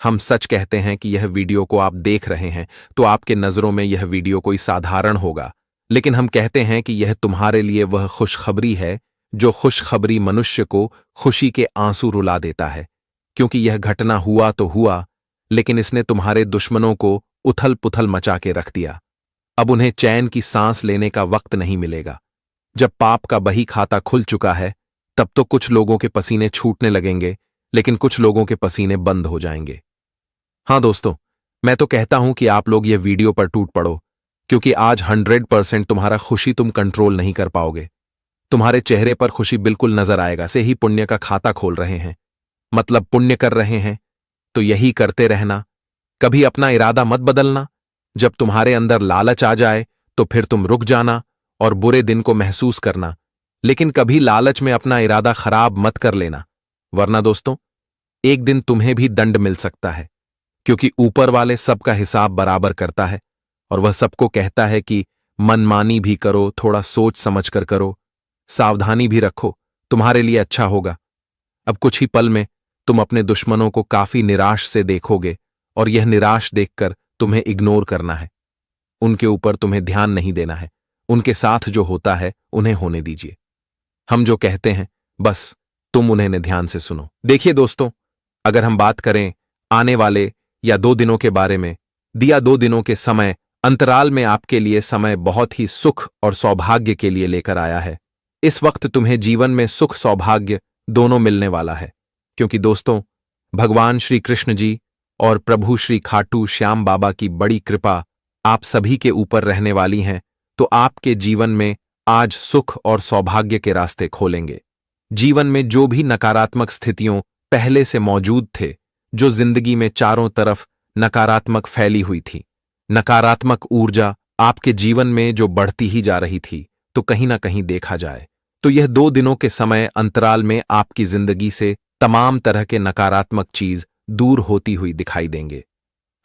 हम सच कहते हैं कि यह वीडियो को आप देख रहे हैं तो आपके नज़रों में यह वीडियो कोई साधारण होगा, लेकिन हम कहते हैं कि यह तुम्हारे लिए वह खुशखबरी है जो खुशखबरी मनुष्य को खुशी के आंसू रुला देता है। क्योंकि यह घटना हुआ तो हुआ, लेकिन इसने तुम्हारे दुश्मनों को उथल पुथल मचा के रख दिया। अब उन्हें चैन की सांस लेने का वक्त नहीं मिलेगा। जब पाप का बही खाता खुल चुका है, तब तो कुछ लोगों के पसीने छूटने लगेंगे, लेकिन कुछ लोगों के पसीने बंद हो जाएंगे। हाँ दोस्तों, मैं तो कहता हूं कि आप लोग ये वीडियो पर टूट पड़ो, क्योंकि आज 100% तुम्हारा खुशी तुम कंट्रोल नहीं कर पाओगे। तुम्हारे चेहरे पर खुशी बिल्कुल नजर आएगा से ही पुण्य का खाता खोल रहे हैं, मतलब पुण्य कर रहे हैं, तो यही करते रहना। कभी अपना इरादा मत बदलना। जब तुम्हारे अंदर लालच आ जाए तो फिर तुम रुक जाना और बुरे दिन को महसूस करना, लेकिन कभी लालच में अपना इरादा खराब मत कर लेना, वरना दोस्तों एक दिन तुम्हें भी दंड मिल सकता है। क्योंकि ऊपर वाले सबका हिसाब बराबर करता है और वह सबको कहता है कि मनमानी भी करो, थोड़ा सोच समझ कर करो, सावधानी भी रखो, तुम्हारे लिए अच्छा होगा। अब कुछ ही पल में तुम अपने दुश्मनों को काफी निराश से देखोगे और यह निराश देखकर तुम्हें इग्नोर करना है। उनके ऊपर तुम्हें ध्यान नहीं देना है। उनके साथ जो होता है उन्हें होने दीजिए। हम जो कहते हैं बस तुम उन्हें ध्यान से सुनो। देखिए दोस्तों, अगर हम बात करें आने वाले या 2 दिनों के बारे में, दिया 2 दिनों के समय अंतराल में आपके लिए समय बहुत ही सुख और सौभाग्य के लिए लेकर आया है। इस वक्त तुम्हें जीवन में सुख सौभाग्य दोनों मिलने वाला है, क्योंकि दोस्तों भगवान श्री कृष्ण जी और प्रभु श्री खाटू श्याम बाबा की बड़ी कृपा आप सभी के ऊपर रहने वाली हैं, तो आपके जीवन में आज सुख और सौभाग्य के रास्ते खोलेंगे। जीवन में जो भी नकारात्मक स्थितियों पहले से मौजूद थे, जो जिंदगी में चारों तरफ नकारात्मक फैली हुई थी, नकारात्मक ऊर्जा आपके जीवन में जो बढ़ती ही जा रही थी, तो कहीं ना कहीं देखा जाए तो यह 2 दिनों के समय अंतराल में आपकी जिंदगी से तमाम तरह के नकारात्मक चीज दूर होती हुई दिखाई देंगे।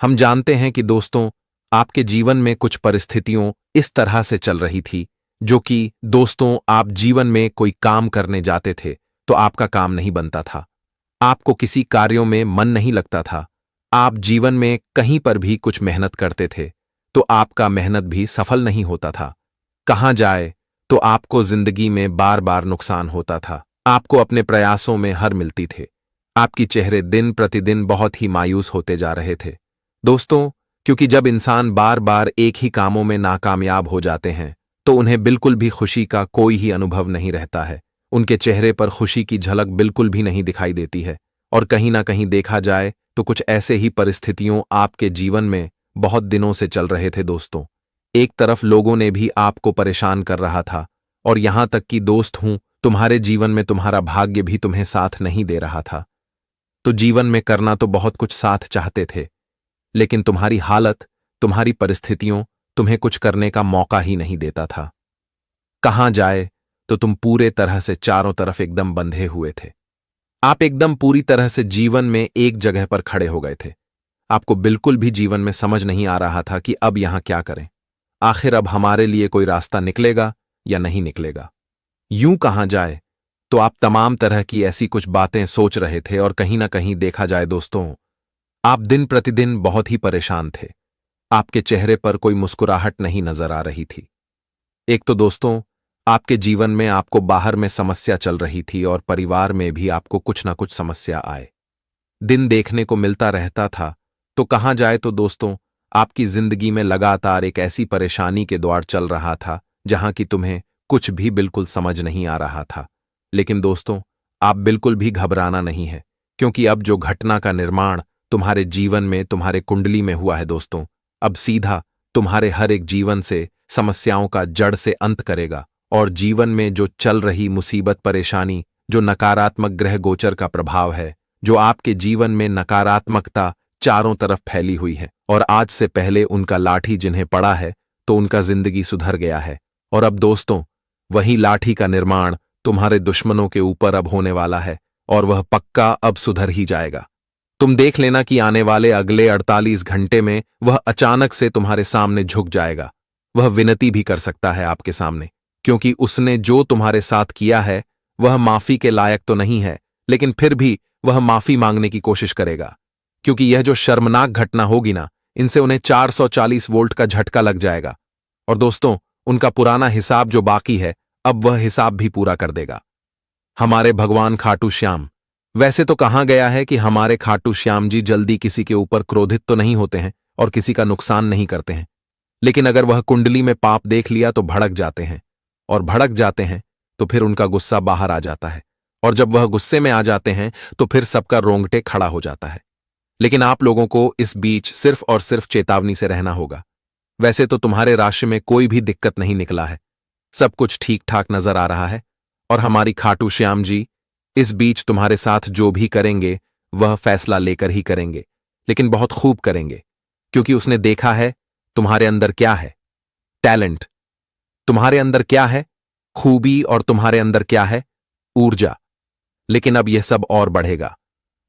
हम जानते हैं कि दोस्तों आपके जीवन में कुछ परिस्थितियों इस तरह से चल रही थी, जो कि दोस्तों आप जीवन में कोई काम करने जाते थे तो आपका काम नहीं बनता था, आपको किसी कार्यों में मन नहीं लगता था, आप जीवन में कहीं पर भी कुछ मेहनत करते थे तो आपका मेहनत भी सफल नहीं होता था। कहाँ जाए तो आपको जिंदगी में बार बार नुकसान होता था, आपको अपने प्रयासों में हार मिलती थी, आपकी चेहरे दिन प्रतिदिन बहुत ही मायूस होते जा रहे थे। दोस्तों क्योंकि जब इंसान बार बार एक ही कामों में नाकामयाब हो जाते हैं तो उन्हें बिल्कुल भी खुशी का कोई ही अनुभव नहीं रहता है। उनके चेहरे पर खुशी की झलक बिल्कुल भी नहीं दिखाई देती है। और कहीं ना कहीं देखा जाए तो कुछ ऐसे ही परिस्थितियों आपके जीवन में बहुत दिनों से चल रहे थे दोस्तों। एक तरफ लोगों ने भी आपको परेशान कर रहा था, और यहां तक कि दोस्त हूं तुम्हारे जीवन में तुम्हारा भाग्य भी तुम्हें साथ नहीं दे रहा था। तो जीवन में करना तो बहुत कुछ साथ चाहते थे, लेकिन तुम्हारी हालत, तुम्हारी परिस्थितियों तुम्हें कुछ करने का मौका ही नहीं देता था। कहां जाए तो तुम पूरे तरह से चारों तरफ एकदम बंधे हुए थे। आप एकदम पूरी तरह से जीवन में एक जगह पर खड़े हो गए थे। आपको बिल्कुल भी जीवन में समझ नहीं आ रहा था कि अब यहां क्या करें, आखिर अब हमारे लिए कोई रास्ता निकलेगा या नहीं निकलेगा, यूं कहां जाए। तो आप तमाम तरह की ऐसी कुछ बातें सोच रहे थे, और कहीं ना कहीं देखा जाए दोस्तों आप दिन प्रतिदिन बहुत ही परेशान थे। आपके चेहरे पर कोई मुस्कुराहट नहीं नजर आ रही थी। एक तो दोस्तों आपके जीवन में आपको बाहर में समस्या चल रही थी और परिवार में भी आपको कुछ ना कुछ समस्या आए दिन देखने को मिलता रहता था। तो कहां जाए तो दोस्तों आपकी जिंदगी में लगातार एक ऐसी परेशानी के द्वार चल रहा था जहां कि तुम्हें कुछ भी बिल्कुल समझ नहीं आ रहा था। लेकिन दोस्तों आप बिल्कुल भी घबराना नहीं है, क्योंकि अब जो घटना का निर्माण तुम्हारे जीवन में तुम्हारे कुंडली में हुआ है दोस्तों, अब सीधा तुम्हारे हर एक जीवन से समस्याओं का जड़ से अंत करेगा। और जीवन में जो चल रही मुसीबत परेशानी, जो नकारात्मक ग्रह गोचर का प्रभाव है, जो आपके जीवन में नकारात्मकता चारों तरफ फैली हुई है, और आज से पहले उनका लाठी जिन्हें पड़ा है तो उनका जिंदगी सुधर गया है। और अब दोस्तों वही लाठी का निर्माण तुम्हारे दुश्मनों के ऊपर अब होने वाला है, और वह पक्का अब सुधर ही जाएगा। तुम देख लेना कि आने वाले अगले 48 घंटे में वह अचानक से तुम्हारे सामने झुक जाएगा। वह विनती भी कर सकता है आपके सामने, क्योंकि उसने जो तुम्हारे साथ किया है वह माफी के लायक तो नहीं है, लेकिन फिर भी वह माफी मांगने की कोशिश करेगा। क्योंकि यह जो शर्मनाक घटना होगी ना, इनसे उन्हें 440 वोल्ट का झटका लग जाएगा। और दोस्तों, उनका पुराना हिसाब जो बाकी है, अब वह हिसाब भी पूरा कर देगा। हमारे भगवान खाटू श्याम। वैसे तो कहा गया है कि हमारे खाटू श्याम जी जल्दी किसी के ऊपर क्रोधित तो नहीं होते हैं और किसी का नुकसान नहीं करते हैं, लेकिन अगर वह कुंडली में पाप देख लिया तो भड़क जाते हैं, और भड़क जाते हैं तो फिर उनका गुस्सा बाहर आ जाता है, और जब वह गुस्से में आ जाते हैं तो फिर सबका रोंगटे खड़ा हो जाता है। लेकिन आप लोगों को इस बीच सिर्फ और सिर्फ चेतावनी से रहना होगा। वैसे तो तुम्हारे राशि में कोई भी दिक्कत नहीं निकला है, सब कुछ ठीक ठाक नजर आ रहा है, और हमारी खाटू श्याम जी इस बीच तुम्हारे साथ जो भी करेंगे वह फैसला लेकर ही करेंगे, लेकिन बहुत खूब करेंगे, क्योंकि उसने देखा है तुम्हारे अंदर क्या है, टैलेंट, तुम्हारे अंदर क्या है, खूबी, और तुम्हारे अंदर क्या है, ऊर्जा। लेकिन अब यह सब और बढ़ेगा।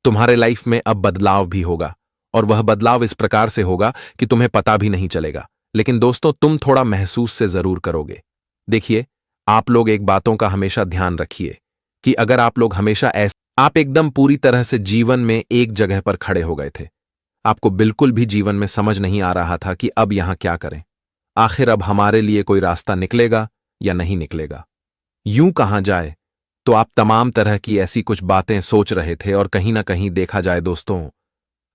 तुम्हारे लाइफ में अब बदलाव भी होगा, और वह बदलाव इस प्रकार से होगा कि तुम्हें पता भी नहीं चलेगा, लेकिन दोस्तों तुम थोड़ा महसूस से जरूर करोगे। देखिए, आप लोग एक बातों का हमेशा ध्यान रखिए कि अगर आप लोग हमेशा ऐसे, आप एकदम पूरी तरह से जीवन में एक जगह पर खड़े हो गए थे, आपको बिल्कुल भी जीवन में समझ नहीं आ रहा था कि अब यहां क्या करें, आखिर अब हमारे लिए कोई रास्ता निकलेगा या नहीं निकलेगा, यूं कहां जाए, तो आप तमाम तरह की ऐसी कुछ बातें सोच रहे थे, और कहीं ना कहीं देखा जाए दोस्तों,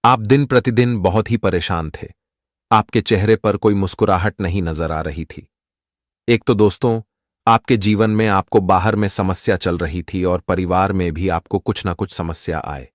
आप दिन प्रतिदिन बहुत ही परेशान थे। आपके चेहरे पर कोई मुस्कुराहट नहीं नजर आ रही थी। एक तो दोस्तों, आपके जीवन में आपको बाहर में समस्या चल रही थी, और परिवार में भी आपको कुछ ना कुछ समस्या आए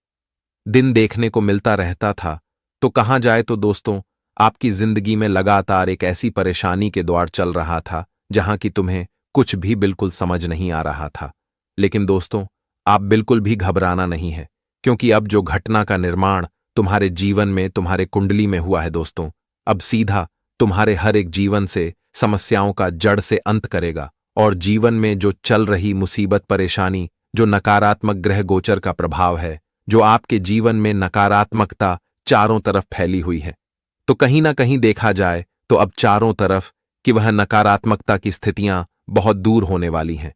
दिन देखने को मिलता रहता था। तो कहां जाए तो दोस्तों, आपकी जिंदगी में लगातार एक ऐसी परेशानी के द्वार चल रहा था जहां कि तुम्हें कुछ भी बिल्कुल समझ नहीं आ रहा था। लेकिन दोस्तों, आप बिल्कुल भी घबराना नहीं है, क्योंकि अब जो घटना का निर्माण तुम्हारे जीवन में, तुम्हारे कुंडली में हुआ है दोस्तों, अब सीधा तुम्हारे हर एक जीवन से समस्याओं का जड़ से अंत करेगा, और जीवन में जो चल रही मुसीबत, परेशानी, जो नकारात्मक ग्रह गोचर का प्रभाव है, जो आपके जीवन में नकारात्मकता चारों तरफ फैली हुई है, तो कहीं ना कहीं देखा जाए तो अब चारों तरफ कि वह नकारात्मकता की स्थितियां बहुत दूर होने वाली हैं,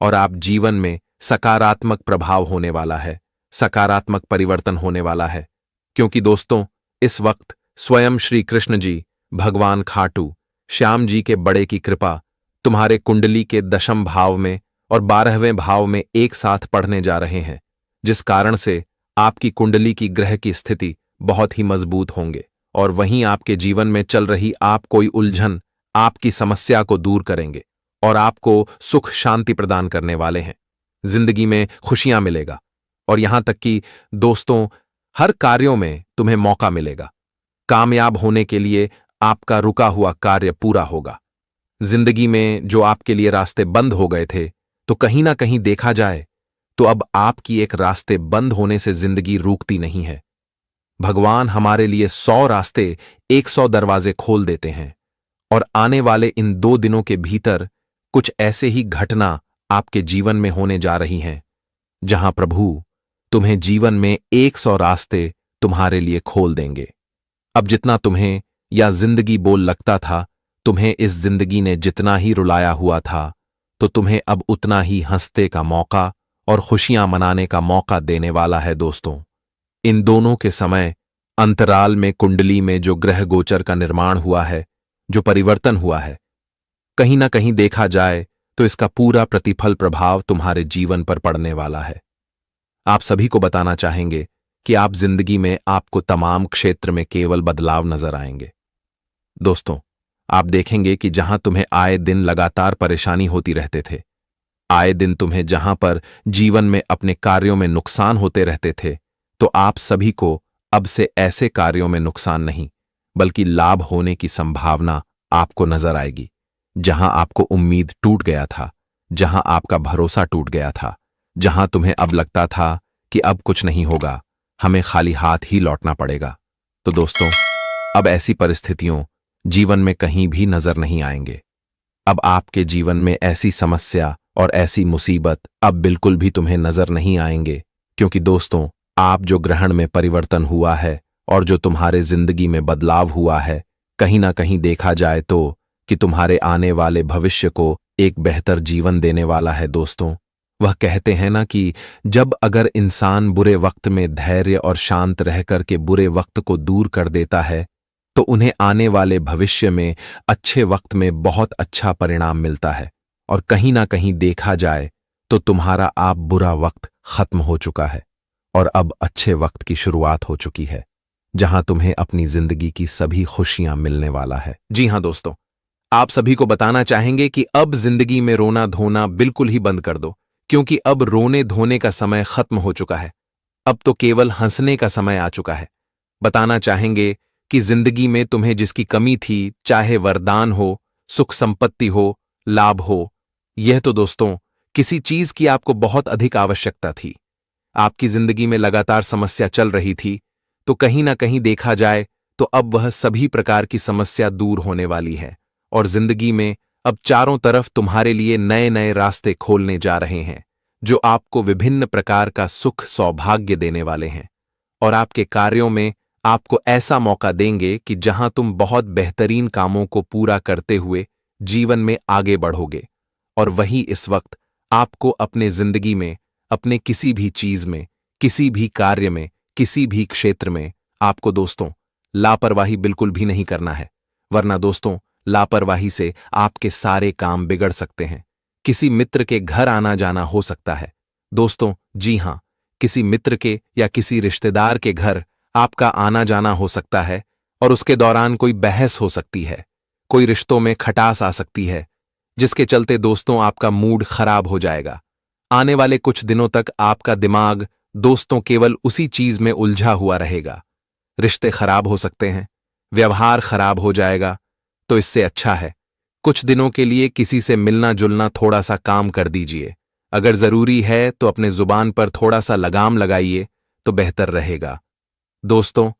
और आप जीवन में सकारात्मक प्रभाव होने वाला है, सकारात्मक परिवर्तन होने वाला है। क्योंकि दोस्तों, इस वक्त स्वयं श्री कृष्ण जी, भगवान खाटू श्याम जी के बड़े की कृपा तुम्हारे कुंडली के 10वें भाव में और 12वें भाव में एक साथ पढ़ने जा रहे हैं, जिस कारण से आपकी कुंडली की ग्रह की स्थिति बहुत ही मजबूत होंगे, और वहीं आपके जीवन में चल रही आप कोई उलझन, आपकी समस्या को दूर करेंगे, और आपको सुख शांति प्रदान करने वाले हैं। जिंदगी में खुशियां मिलेगा, और यहां तक कि दोस्तों, हर कार्यों में तुम्हें मौका मिलेगा। कामयाब होने के लिए आपका रुका हुआ कार्य पूरा होगा। जिंदगी में जो आपके लिए रास्ते बंद हो गए थे, तो कहीं ना कहीं देखा जाए तो अब आपकी एक रास्ते बंद होने से जिंदगी रुकती नहीं है। भगवान हमारे लिए 100 रास्ते, 100 दरवाजे खोल देते हैं, और आने वाले इन 2 दिनों के भीतर कुछ ऐसे ही घटना आपके जीवन में होने जा रही हैं, जहां प्रभु तुम्हें जीवन में 100 रास्ते तुम्हारे लिए खोल देंगे। अब जितना तुम्हें या जिंदगी बोल लगता था, तुम्हें इस जिंदगी ने जितना ही रुलाया हुआ था, तो तुम्हें अब उतना ही हंसते का मौका और खुशियां मनाने का मौका देने वाला है। दोस्तों, इन दोनों के समय अंतराल में कुंडली में जो ग्रह गोचर का निर्माण हुआ है, जो परिवर्तन हुआ है, कहीं ना कहीं देखा जाए तो इसका पूरा प्रतिफल प्रभाव तुम्हारे जीवन पर पड़ने वाला है। आप सभी को बताना चाहेंगे कि आप जिंदगी में आपको तमाम क्षेत्र में केवल बदलाव नजर आएंगे। दोस्तों, आप देखेंगे कि जहां तुम्हें आए दिन लगातार परेशानी होती रहते थे, आए दिन तुम्हें जहां पर जीवन में अपने कार्यों में नुकसान होते रहते थे, तो आप सभी को अब से ऐसे कार्यों में नुकसान नहीं बल्कि लाभ होने की संभावना आपको नजर आएगी। जहां आपको उम्मीद टूट गया था, जहां आपका भरोसा टूट गया था, जहां तुम्हें अब लगता था कि अब कुछ नहीं होगा, हमें खाली हाथ ही लौटना पड़ेगा, तो दोस्तों, अब ऐसी परिस्थितियों जीवन में कहीं भी नजर नहीं आएंगे। अब आपके जीवन में ऐसी समस्या और ऐसी मुसीबत अब बिल्कुल भी तुम्हें नजर नहीं आएंगे, क्योंकि दोस्तों, आप जो ग्रहण में परिवर्तन हुआ है और जो तुम्हारे जिंदगी में बदलाव हुआ है, कहीं ना कहीं देखा जाए तो कि तुम्हारे आने वाले भविष्य को एक बेहतर जीवन देने वाला है। दोस्तों, वह कहते हैं ना कि जब अगर इंसान बुरे वक्त में धैर्य और शांत रहकर के बुरे वक्त को दूर कर देता है तो उन्हें आने वाले भविष्य में अच्छे वक्त में बहुत अच्छा परिणाम मिलता है। और कहीं ना कहीं देखा जाए तो तुम्हारा आप बुरा वक्त खत्म हो चुका है और अब अच्छे वक्त की शुरुआत हो चुकी है, जहां तुम्हें अपनी जिंदगी की सभी खुशियां मिलने वाला है। जी हां दोस्तों, आप सभी को बताना चाहेंगे कि अब जिंदगी में रोना धोना बिल्कुल ही बंद कर दो, क्योंकि अब रोने धोने का समय खत्म हो चुका है। अब तो केवल हंसने का समय आ चुका है। बताना चाहेंगे कि जिंदगी में तुम्हें जिसकी कमी थी, चाहे वरदान हो, सुख संपत्ति हो, लाभ हो, यह तो दोस्तों किसी चीज की आपको बहुत अधिक आवश्यकता थी। आपकी जिंदगी में लगातार समस्या चल रही थी, तो कहीं ना कहीं देखा जाए तो अब वह सभी प्रकार की समस्या दूर होने वाली है और जिंदगी में अब चारों तरफ तुम्हारे लिए नए नए रास्ते खोलने जा रहे हैं, जो आपको विभिन्न प्रकार का सुख सौभाग्य देने वाले हैं और आपके कार्यों में आपको ऐसा मौका देंगे कि जहां तुम बहुत बेहतरीन कामों को पूरा करते हुए जीवन में आगे बढ़ोगे। और वही इस वक्त आपको अपने जिंदगी में, अपने किसी भी चीज में, किसी भी कार्य में, किसी भी क्षेत्र में आपको दोस्तों लापरवाही बिल्कुल भी नहीं करना है, वरना दोस्तों लापरवाही से आपके सारे काम बिगड़ सकते हैं। किसी मित्र के घर आना जाना हो सकता है दोस्तों, जी हां, किसी मित्र के या किसी रिश्तेदार के घर आपका आना जाना हो सकता है और उसके दौरान कोई बहस हो सकती है, कोई रिश्तों में खटास आ सकती है, जिसके चलते दोस्तों आपका मूड खराब हो जाएगा। आने वाले कुछ दिनों तक आपका दिमाग दोस्तों केवल उसी चीज में उलझा हुआ रहेगा। रिश्ते खराब हो सकते हैं, व्यवहार खराब हो जाएगा। तो इससे अच्छा है कुछ दिनों के लिए किसी से मिलना जुलना थोड़ा सा काम कर दीजिए। अगर जरूरी है तो अपने जुबान पर थोड़ा सा लगाम लगाइए तो बेहतर रहेगा। दोस्तों,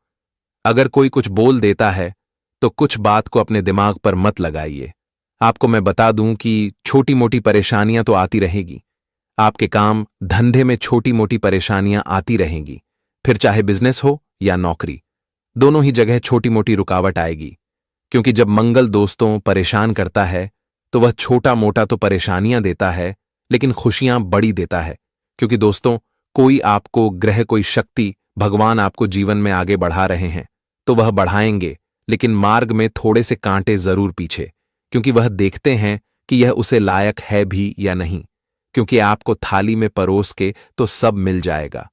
अगर कोई कुछ बोल देता है तो कुछ बात को अपने दिमाग पर मत लगाइए। आपको मैं बता दूं कि छोटी मोटी परेशानियां तो आती रहेगी। आपके काम धंधे में छोटी मोटी परेशानियां आती रहेंगी, फिर चाहे बिजनेस हो या नौकरी, दोनों ही जगह छोटी मोटी रुकावट आएगी। क्योंकि जब मंगल दोस्तों परेशान करता है तो वह छोटा मोटा तो परेशानियां देता है, लेकिन खुशियां बड़ी देता है। क्योंकि दोस्तों कोई आपको ग्रह, कोई शक्ति, भगवान आपको जीवन में आगे बढ़ा रहे हैं तो वह बढ़ाएंगे, लेकिन मार्ग में थोड़े से कांटे जरूर पीछे, क्योंकि वह देखते हैं कि यह उसे लायक है भी या नहीं। क्योंकि आपको थाली में परोस के तो सब मिल जाएगा,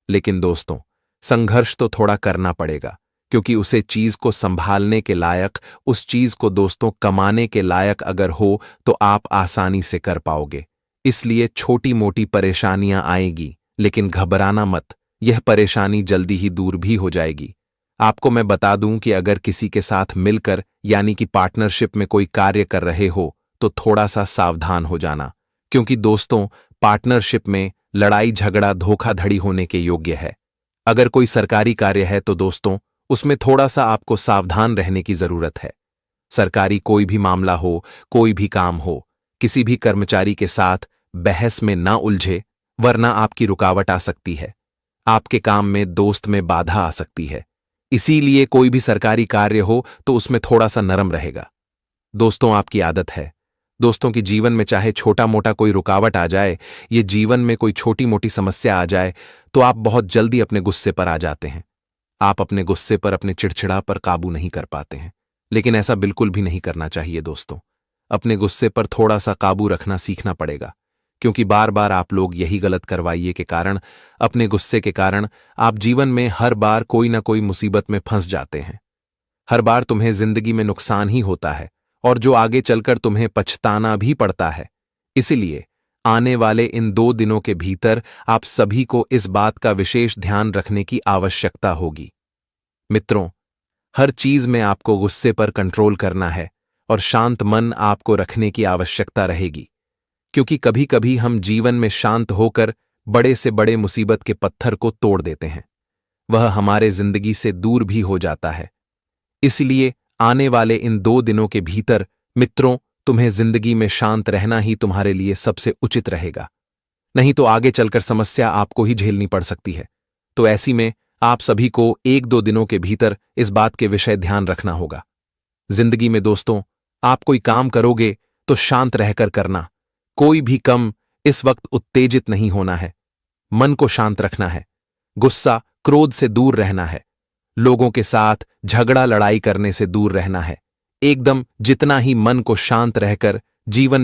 लेकिन दोस्तों संघर्ष तो थोड़ा करना पड़ेगा, क्योंकि उसे चीज को संभालने के लायक, उस चीज को दोस्तों कमाने के लायक अगर हो तो आप आसानी से कर पाओगे। इसलिए छोटी मोटी परेशानियां आएगी, लेकिन घबराना मत, यह परेशानी जल्दी ही दूर भी हो जाएगी। आपको मैं बता दूं कि अगर किसी के साथ मिलकर यानी कि पार्टनरशिप में कोई कार्य कर रहे हो तो थोड़ा सा सावधान हो जाना, क्योंकि दोस्तों पार्टनरशिप में लड़ाई झगड़ा धोखाधड़ी होने के योग्य है। अगर कोई सरकारी कार्य है तो दोस्तों उसमें थोड़ा सा आपको सावधान रहने की जरूरत है। सरकारी कोई भी मामला हो, कोई भी काम हो, किसी भी कर्मचारी के साथ बहस में ना उलझे, वरना आपकी रुकावट आ सकती है, आपके काम में दोस्त में बाधा आ सकती है। इसीलिए कोई भी सरकारी कार्य हो तो उसमें थोड़ा सा नरम रहेगा। दोस्तों आपकी आदत है, दोस्तों की जीवन में चाहे छोटा मोटा कोई रुकावट आ जाए, ये जीवन में कोई छोटी मोटी समस्या आ जाए तो आप बहुत जल्दी अपने गुस्से पर आ जाते हैं। आप अपने गुस्से पर, अपने चिड़चिड़ा पर काबू नहीं कर पाते हैं, लेकिन ऐसा बिल्कुल भी नहीं करना चाहिए दोस्तों। अपने गुस्से पर थोड़ा सा काबू रखना सीखना पड़ेगा, क्योंकि बार बार आप लोग यही गलत करवाइए के कारण, अपने गुस्से के कारण आप जीवन में हर बार कोई ना कोई मुसीबत में फंस जाते हैं। हर बार तुम्हें जिंदगी में नुकसान ही होता है और जो आगे चलकर तुम्हें पछताना भी पड़ता है। इसीलिए आने वाले इन 2 दिनों के भीतर आप सभी को इस बात का विशेष ध्यान रखने की आवश्यकता होगी। मित्रों, हर चीज में आपको गुस्से पर कंट्रोल करना है और शांत मन आपको रखने की आवश्यकता रहेगी, क्योंकि कभी कभी हम जीवन में शांत होकर बड़े से बड़े मुसीबत के पत्थर को तोड़ देते हैं, वह हमारे जिंदगी से दूर भी हो जाता है। इसलिए आने वाले इन 2 दिनों के भीतर मित्रों तुम्हें जिंदगी में शांत रहना ही तुम्हारे लिए सबसे उचित रहेगा, नहीं तो आगे चलकर समस्या आपको ही झेलनी पड़ सकती है। तो ऐसी में आप सभी को 1-2 दिनों के भीतर इस बात के विषय ध्यान रखना होगा। जिंदगी में दोस्तों आप कोई काम करोगे तो शांत रहकर करना, कोई भी कम इस वक्त उत्तेजित नहीं होना है, मन को शांत रखना है, गुस्सा क्रोध से दूर रहना है, लोगों के साथ झगड़ा लड़ाई करने से दूर रहना है। एकदम जितना ही मन को शांत रहकर जीवन में